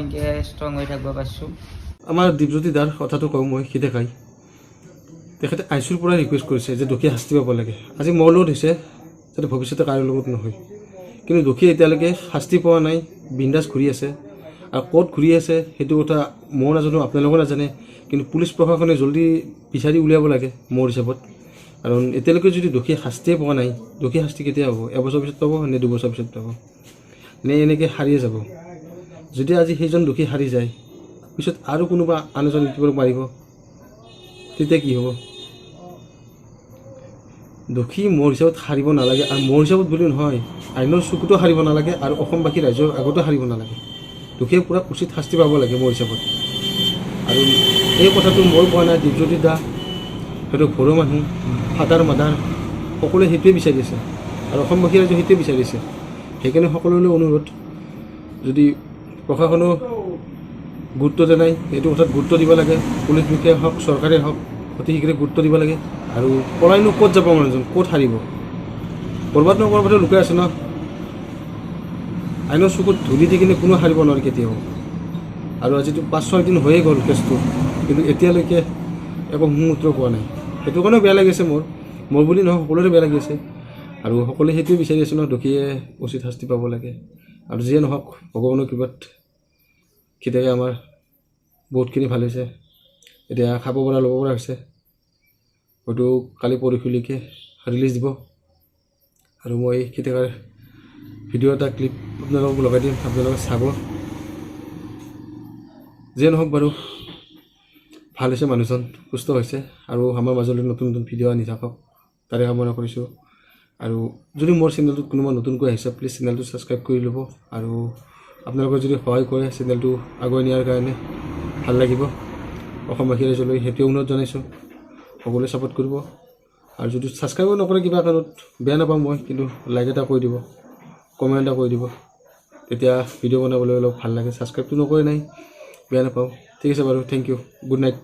এনেকৈ ষ্ট্ৰং হৈ থাকিব পাৰিছোঁ। আমাৰ দীপজ্যোতি দাৰ কথাটো কওঁ মই সিতে খাই তেখেতে আইচুৰ পৰা ৰিকুৱেষ্ট কৰিছে যে দোষী শাস্তি পাব লাগে। আজি মোৰ লগত হৈছে যাতে ভৱিষ্যতে কাৰো লগত নহয়, কিন্তু দোষী এতিয়ালৈকে শাস্তি পোৱা নাই, বিন্দাছ ঘূৰি আছে। আৰু ক'ত ঘূৰি আছে সেইটো কথা মই নাজানো, আপোনালোকেও নাজানে, কিন্তু পুলিচ প্ৰশাসনে জলদি বিচাৰি উলিয়াব লাগে মোৰ হিচাপত। কাৰণ এতিয়ালৈকে যদি দোষী শাস্তিয়ে পোৱা নাই, দোষী শাস্তি কেতিয়া হ'ব? এবছৰ পিছত পাব নে 2 বছৰ পিছত পাব, নে এনেকৈ হাৰিয়ে যাব? যদি আজি সেইজন দোষী হাৰি যায়, পিছত আৰু কোনোবা আন এজন ইউটিউবাৰক মাৰিব, তেতিয়া কি হ'ব? দোষী মোৰ হিচাপত হাৰিব নালাগে, আৰু মোৰ হিচাপত বুলি নহয়, আইনৰ চকুতো হাৰিব নালাগে আৰু অসমবাসী ৰাইজৰ আগতো হাৰিব নালাগে। দোষীয়ে পূৰা উচিত শাস্তি পাব লাগে মোৰ হিচাপত। আৰু এই কথাটো মই কোৱা নাই, দীপজ্যোতি দা, সেইটো ঘৰৰ মানুহ, ফাদাৰ মাদাৰ সকলোৱে সেইটোৱে বিচাৰি আছে, আৰু অসমবাসী ৰাইজে সেইটোৱে বিচাৰি আছে। সেইকাৰণে সকলোলৈ অনুৰোধ, যদি প্ৰশাসনেও গুৰুত্ব দিয়া নাই, এইটো কথাত গুৰুত্ব দিব লাগে। পুলিচ বিষয়া হওক, চৰকাৰে হওক, অতি শীঘ্ৰে গুৰুত্ব দিব লাগে। আৰু পলাইনো ক'ত যাব মানুহজন, ক'ত হাৰিব? ক'ৰবাত নহয় ক'ৰবাতো লুকাই আছে ন। আইনৰ চকুত ধূলি দি কিনে কোনো হাৰিব নোৱাৰে কেতিয়াও। আৰু আজিতো 5-6 দিন হৈয়ে গ'ল কেছটো, কিন্তু এতিয়ালৈকে একো মুহূৰ্ত পোৱা নাই। সেইটো কাৰণেও বেয়া লাগিছে মোৰ বুলি নহয়, সকলোৰে বেয়া লাগি আছে। আৰু সকলোৱে সেইটোৱে বিচাৰি আছে ন, দোষীয়ে উচিত শাস্তি পাব লাগে। আৰু যিয়ে নহওক, ভগৱানৰ কৃপাত কেতিয়াকৈ আমাৰ বহুতখিনি ভাল হৈছে, এতিয়া খাব পৰা ল'ব পৰা হৈছে। হয়তো কালি পৰহিলৈকে ৰিলিজ দিব। আৰু মই কেতিয়াবা ভিডিঅ' এটা ক্লিপ আপোনালোকক লগাই দিম, আপোনালোকে চাব। যিয়ে নহওক বাৰু, ভাল হৈছে, মানুহজন সুস্থ হৈছে, আৰু আমাৰ মাজলৈ নতুন নতুন ভিডিঅ' আনি থাকক, তাৰে কামনা কৰিছোঁ। আৰু যদি মোৰ চেনেলটোত কোনোবা নতুনকৈ আহিছে, প্লিজ চেনেলটো ছাবস্ক্ৰাইব কৰি ল'ব। আৰু আপোনালোকে যদি সহায় কৰে চেনেলটো আগুৱাই নিয়াৰ কাৰণে, ভাল লাগিব। অসমবাসী ৰাইজলৈ সেইটোৱে অনুৰোধ জনাইছোঁ, সকলোৱে ছাপোৰ্ট কৰিব। আৰু যদি ছাবস্ক্ৰাইবো নকৰে কিবা কাৰণত, বেয়া নাপাওঁ মই, কিন্তু লাইক এটা কৰি দিব, কমেণ্ট এটা কৰি দিব, তেতিয়া ভিডিঅ' বনাবলৈ অলপ ভাল লাগে। ছাবস্ক্ৰাইবটো নকৰে নাই, বেয়া নাপাওঁ। ঠিক আছে বাৰু, থেংক ইউ, গুড নাইট।